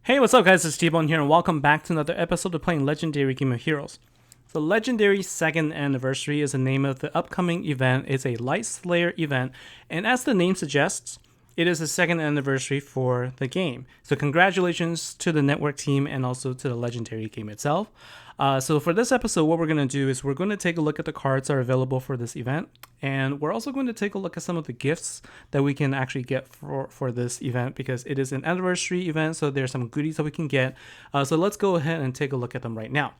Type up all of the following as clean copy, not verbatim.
Hey, what's up guys, it's T-Bone here and welcome back to another episode of playing Legendary Game of Heroes. So Legendary 2nd Anniversary is the name of the upcoming event. It's a Light Slayer event, and as the name suggests, it is the 2nd anniversary for the game. So congratulations to the network team and also to the Legendary game itself. So for this episode, what we're going to do is we're going to take a look at the cards that are available for this event. And we're also going to take a look at some of the gifts that we can actually get for this event because it is an anniversary event. So there's some goodies that we can get. So let's go ahead and take a look at them right now.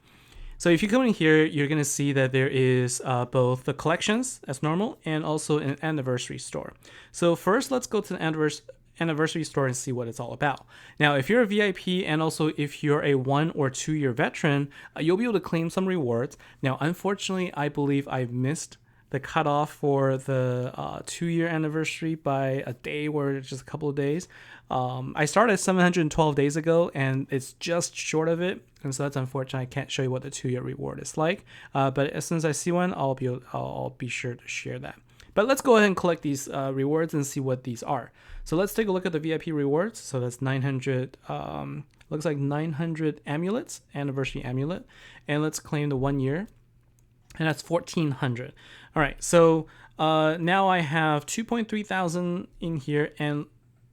So if you come in here, you're going to see that there is both the collections as normal and also an anniversary store. So first, let's go to the anniversary store and see what it's all about. Now, if you're a VIP and also if you're a 1 or 2 year veteran, you'll be able to claim some rewards. Now, unfortunately, I believe I've missed the cutoff for the 2-year anniversary by a day or just a couple of days. I started 712 days ago and it's just short of it. And so that's unfortunate. I can't show you what the 2-year reward is like. But as soon as I see one, I'll be sure to share that. But let's go ahead and collect these rewards and see what these are. So let's take a look at the VIP rewards. So that's 900, looks like 900 amulets, anniversary amulet. And let's claim the 1 year. And that's 1,400. All right, so now I have 2.3 thousand in here. And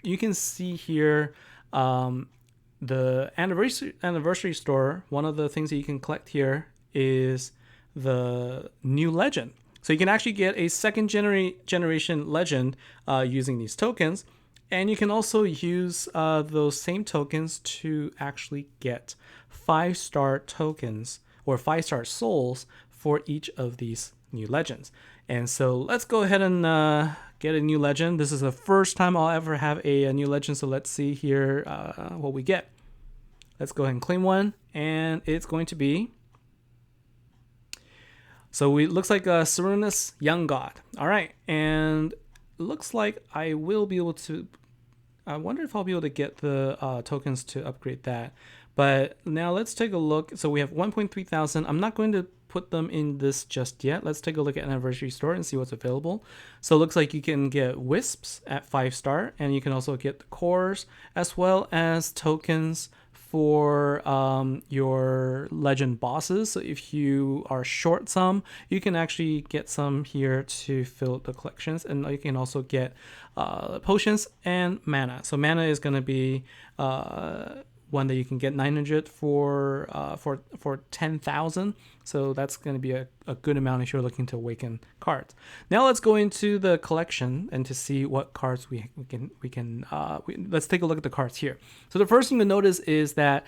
you can see here the anniversary store. One of the things that you can collect here is the new legend. So you can actually get a second generation legend using these tokens. And you can also use those same tokens to actually get 5-star tokens or 5-star souls for each of these new legends. And so let's go ahead and get a new legend. This is the first time I'll ever have a new legend. So let's see here what we get. Let's go ahead and claim one. And it's going to be... So it looks like a Serenus Young God. All right. And it looks like I will be able to... I wonder if I'll be able to get the tokens to upgrade that. But now let's take a look. So we have 1.3 thousand. I'm not going to put them in this just yet. Let's take a look at Anniversary Store and see what's available. So it looks like you can get Wisps at 5-star. And you can also get the cores as well as tokens for your legend bosses. So if you are short some, you can actually get some here to fill the collections, and you can also get potions and mana. So mana is going to be one that you can get 900 for 10,000. So that's going to be a good amount if you're looking to awaken cards. Now let's go into the collection and to see what cards let's take a look at the cards here. So the first thing to notice is that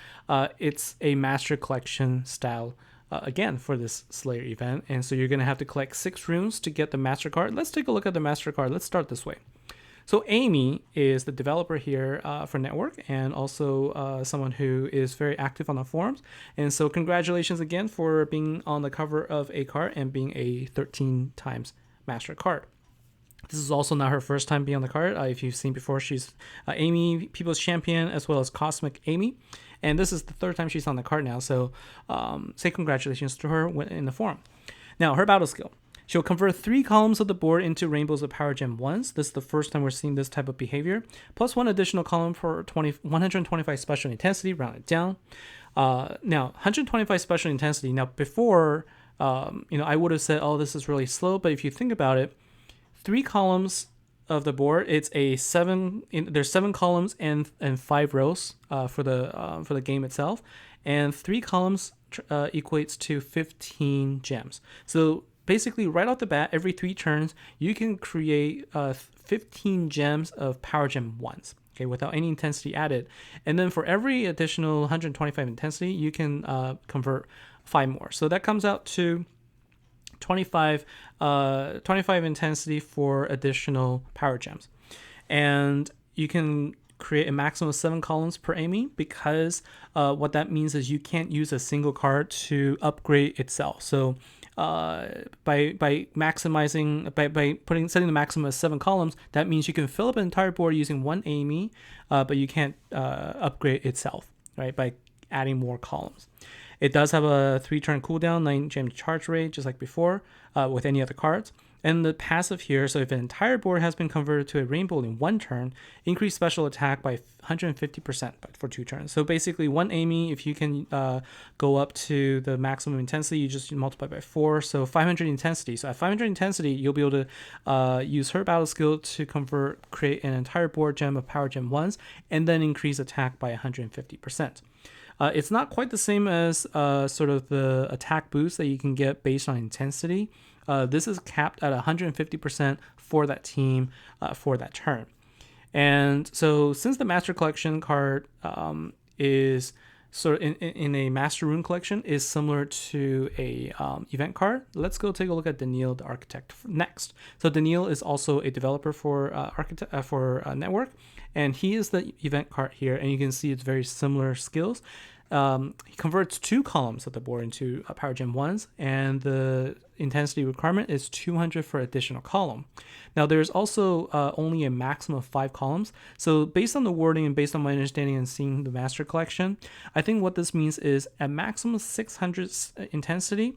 it's a master collection style again for this Slayer event. And so you're going to have to collect 6 runes to get the master card. Let's take a look at the master card. Let's start this way. So Amy is the developer here for Network and also someone who is very active on the forums. And so congratulations again for being on the cover of a card and being a 13 times master card. This is also not her first time being on the card. If you've seen before, she's Amy, People's Champion, as well as Cosmic Amy. And this is the 3rd time she's on the card now. So say congratulations to her in the forum. Now, her battle skill. She'll convert 3 columns of the board into rainbows of Power Gem 1s. This is the first time we're seeing this type of behavior. Plus 1 additional column for 125 special intensity, round it down. Now, 125 special intensity. Now, before, I would have said, oh, this is really slow. But if you think about it, 3 columns of the board, it's a 7. There's 7 columns and 5 rows for the game itself, and 3 columns equates to 15 gems. So basically, right off the bat, every 3 turns, you can create 15 gems of Power Gem 1s, okay, without any intensity added. And then for every additional 125 intensity, you can convert 5 more. So that comes out to 25 intensity for additional Power Gems. And you can create a maximum of 7 columns per Amy because what that means is you can't use a single card to upgrade itself. So by maximizing by setting the maximum as 7 columns, that means you can fill up an entire board using 1 Amy, but you can't upgrade itself, right, by adding more columns. It does have a 3-turn cooldown, 9 gem charge rate, just like before with any other cards. And the passive here, so if an entire board has been converted to a rainbow in 1 turn, increase special attack by 150% for 2 turns. So basically 1 Amy, if you can go up to the maximum intensity, you just multiply by 4, so 500 intensity. So at 500 intensity, you'll be able to use her battle skill to create an entire board gem of power gem 1s, and then increase attack by 150%. It's not quite the same as sort of the attack boost that you can get based on intensity. This is capped at 150% for that team for that turn. And so since the Master Collection card is sort of in a Master Rune Collection is similar to a event card, let's go take a look at Daniil the Architect next. So Daniil is also a developer for Network, and he is the event card here, and you can see it's very similar skills. He converts 2 columns of the board into Power Gem 1s, and the intensity requirement is 200 for additional column. Now, there's also only a maximum of 5 columns. So based on the wording and based on my understanding and seeing the Master Collection, I think what this means is at maximum 600 intensity,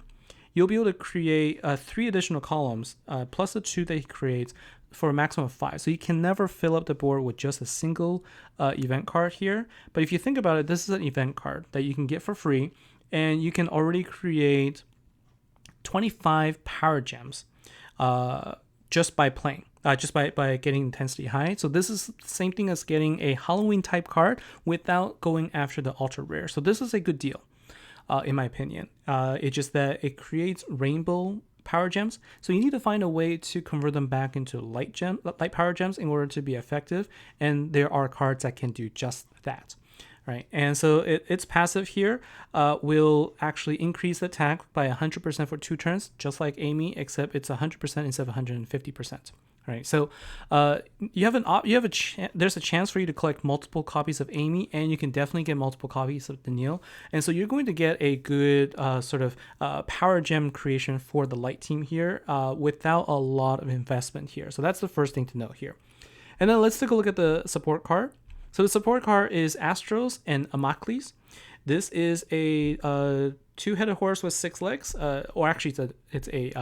you'll be able to create 3 additional columns plus the 2 that he creates for a maximum of 5. So you can never fill up the board with just a single event card here. But if you think about it, this is an event card that you can get for free, and you can already create 25 power gems just by playing, just by getting intensity high. So this is the same thing as getting a Halloween type card without going after the ultra rare. So this is a good deal, in my opinion. It's just that it creates rainbow power gems, so you need to find a way to convert them back into light power gems in order to be effective, and there are cards that can do just that, right? And so its passive here will actually increase attack by 100% for 2 turns, just like Amy, except it's 100% instead of 150%. Right, so there's a chance for you to collect multiple copies of Amy, and you can definitely get multiple copies of Daniil, and so you're going to get a good sort of power gem creation for the light team here without a lot of investment here. So that's the first thing to note here. And then let's take a look at the support card. So the support card is Astros and Amacles. This is a 2-headed horse with 6 legs, or actually it's a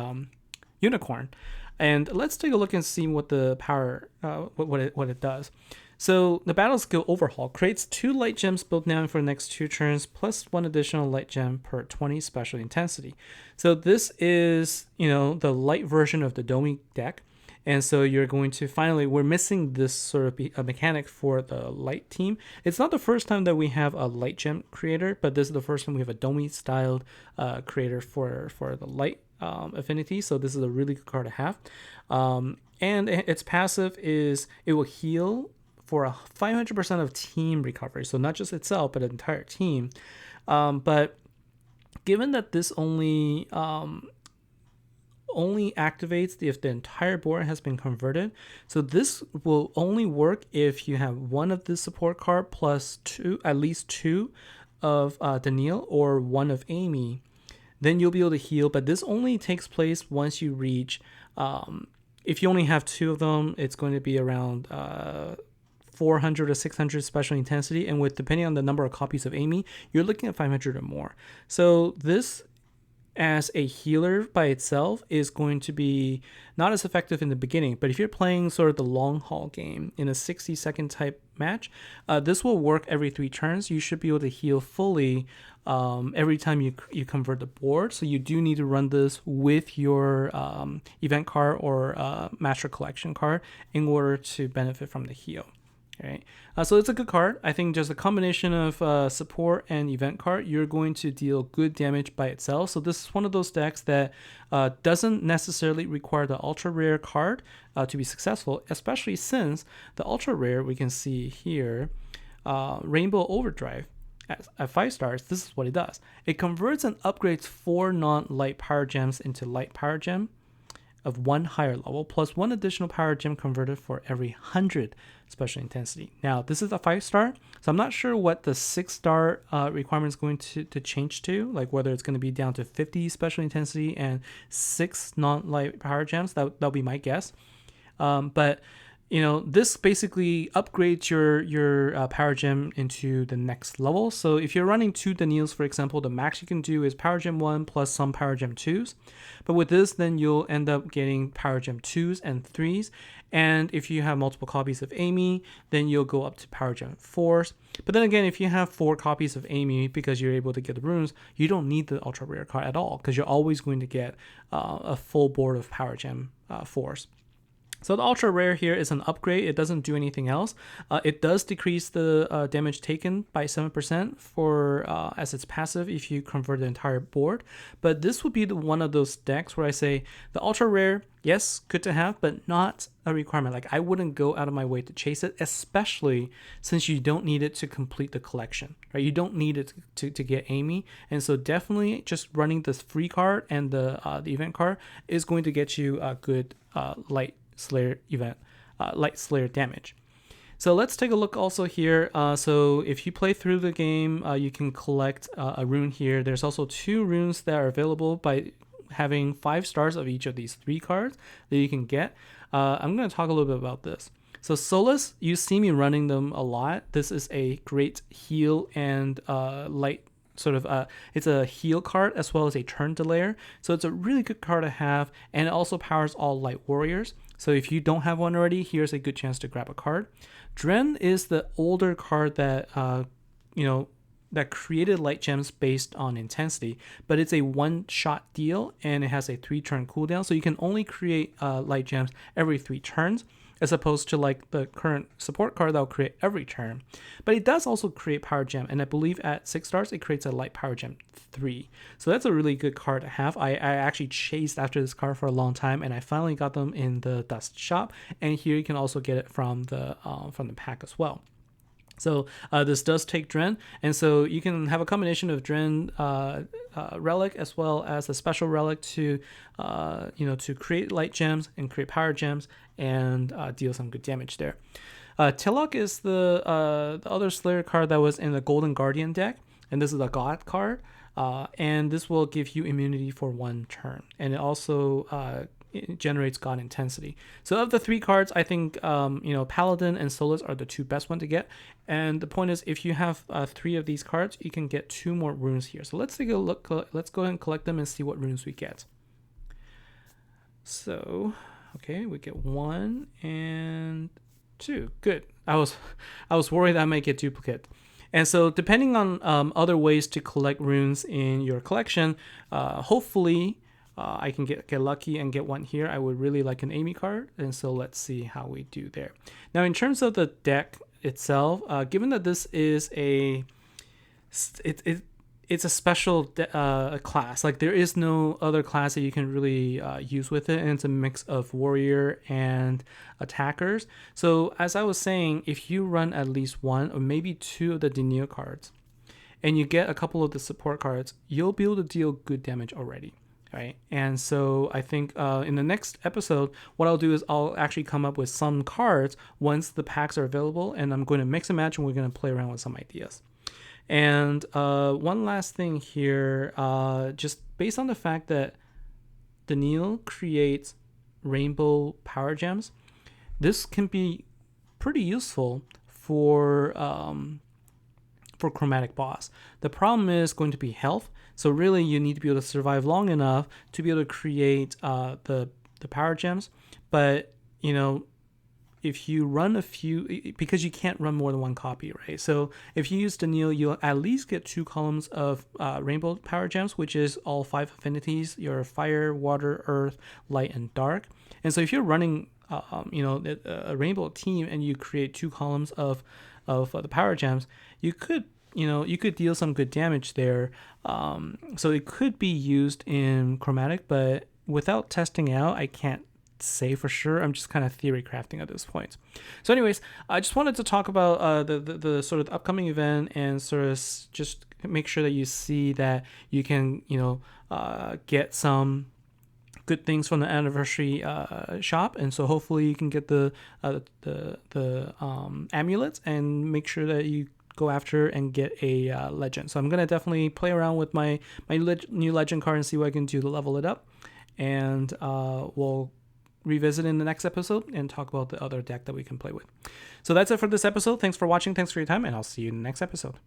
unicorn. And let's take a look and see what the power, what it does. So the battle skill overhaul creates 2 light gems built down for the next 2 turns, plus 1 additional light gem per 20 special intensity. So this is, the light version of the Domi deck. And so you're going to we're missing this sort of a mechanic for the light team. It's not the first time that we have a light gem creator, but this is the first time we have a Domi-styled creator for the light affinity. So this is a really good card to have. And its passive is it will heal for a 500% of team recovery. So not just itself, but an entire team. But given that this only activates if the entire board has been converted. So this will only work if you have one of the support card plus at least two of Daniil or one of Amy. Then you'll be able to heal, but this only takes place once you reach, if you only have 2 of them, it's going to be around 400 or 600 special intensity. And depending on the number of copies of Amy, you're looking at 500 or more. So this as a healer by itself is going to be not as effective in the beginning, but if you're playing sort of the long haul game in a 60-second type match, this will work every 3 turns. You should be able to heal fully every time you convert the board. So you do need to run this with your event card or Master Collection card in order to benefit from the heal. Right. So it's a good card. I think just a combination of support and event card, you're going to deal good damage by itself. So this is one of those decks that doesn't necessarily require the ultra rare card to be successful, especially since the ultra rare we can see here, Rainbow Overdrive at 5 stars. This is what it does. It converts and upgrades 4 non-light power gems into light power gem of 1 higher level, plus 1 additional power gem converted for every 100 special intensity. Now, this is a 5-star, so I'm not sure what the 6-star requirement is going to change to, like whether it's going to be down to 50 special intensity and 6 non-light power gems. That'll be my guess. But this basically upgrades your power gem into the next level. So if you're running 2 Daniils, for example, the max you can do is power gem 1 plus some power gem 2s. But with this, then you'll end up getting power gem 2s and 3s. And if you have multiple copies of Amy, then you'll go up to power gem 4s. But then again, if you have 4 copies of Amy because you're able to get the runes, you don't need the ultra rare card at all, because you're always going to get a full board of power gem 4s. So the ultra rare here is an upgrade. It doesn't do anything else. It does decrease the damage taken by 7% for as its passive if you convert the entire board. But this would be one of those decks where I say the ultra rare, yes, good to have, but not a requirement. Like, I wouldn't go out of my way to chase it, especially since you don't need it to complete the collection, right? You don't need it to get Amy. And so definitely just running this free card and the event card is going to get you a good light Slayer event, light Slayer damage. So let's take a look also here. So if you play through the game, you can collect a rune here. There's also 2 runes that are available by having 5 stars of each of these 3 cards that you can get. I'm going to talk a little bit about this. So Solace, you see me running them a lot. This is a great heal and light sort of it's a heal card as well as a turn delayer. So it's a really good card to have, and it also powers all light warriors. So if you don't have one already, here's a good chance to grab a card. Dren is the older card that that created light gems based on intensity, but it's a one-shot deal and it has a 3-turn cooldown. So you can only create light gems every 3 turns, as opposed to like the current support card that will create every turn. But it does also create power gem, and I believe at 6 stars it creates a light power gem 3. So that's a really good card to have. I actually chased after this card for a long time, and I finally got them in the dust shop, and here you can also get it from the pack as well. So this does take Dren, and so you can have a combination of Dren relic as well as a special relic to to create light gems and create power gems and deal some good damage there. Tilok is the other Slayer card that was in the Golden Guardian deck, and this is a God card, and this will give you immunity for 1 turn, and it also it generates God intensity. So of the 3 cards, I think Paladin and Solace are the 2 best ones to get. And the point is, if you have 3 of these cards, you can get 2 more runes here. So let's take a look. Let's go ahead and collect them and see what runes we get. So, okay, we get 1 and 2. Good. I was worried I might get duplicate. And so depending on other ways to collect runes in your collection, hopefully I can get lucky and get 1 here. I would really like an Amy card, and so let's see how we do there. Now, in terms of the deck itself, given that this is it's a special class, like there is no other class that you can really use with it, and it's a mix of warrior and attackers. So as I was saying, if you run at least 1 or maybe 2 of the Daniil cards, and you get a couple of the support cards, you'll be able to deal good damage already. Right. And so I think in the next episode, what I'll do is I'll actually come up with some cards once the packs are available, and I'm going to mix and match, and we're going to play around with some ideas. And one last thing here, just based on the fact that Daniil creates rainbow power gems, this can be pretty useful for chromatic boss. The problem is going to be health. So really, you need to be able to survive long enough to be able to create the power gems. But if you run a few, because you can't run more than 1 copy, right? So if you use Daniil, you'll at least get 2 columns of rainbow power gems, which is all 5 affinities: your fire, water, earth, light, and dark. And so if you're running a rainbow team and you create 2 columns of the power gems, you could deal some good damage there. So it could be used in chromatic, but without testing out, I can't say for sure. I'm just kind of theory crafting at this point. So anyways, I just wanted to talk about the sort of upcoming event, and sort of just make sure that you see that you can get some good things from the anniversary shop. And so hopefully you can get the amulets, and make sure that you go after and get a legend. So I'm gonna definitely play around with my new legend card and see what I can do to level it up, and we'll revisit in the next episode and talk about the other deck that we can play with. So that's it for this episode. Thanks for watching. Thanks for your time, and I'll see you in the next episode.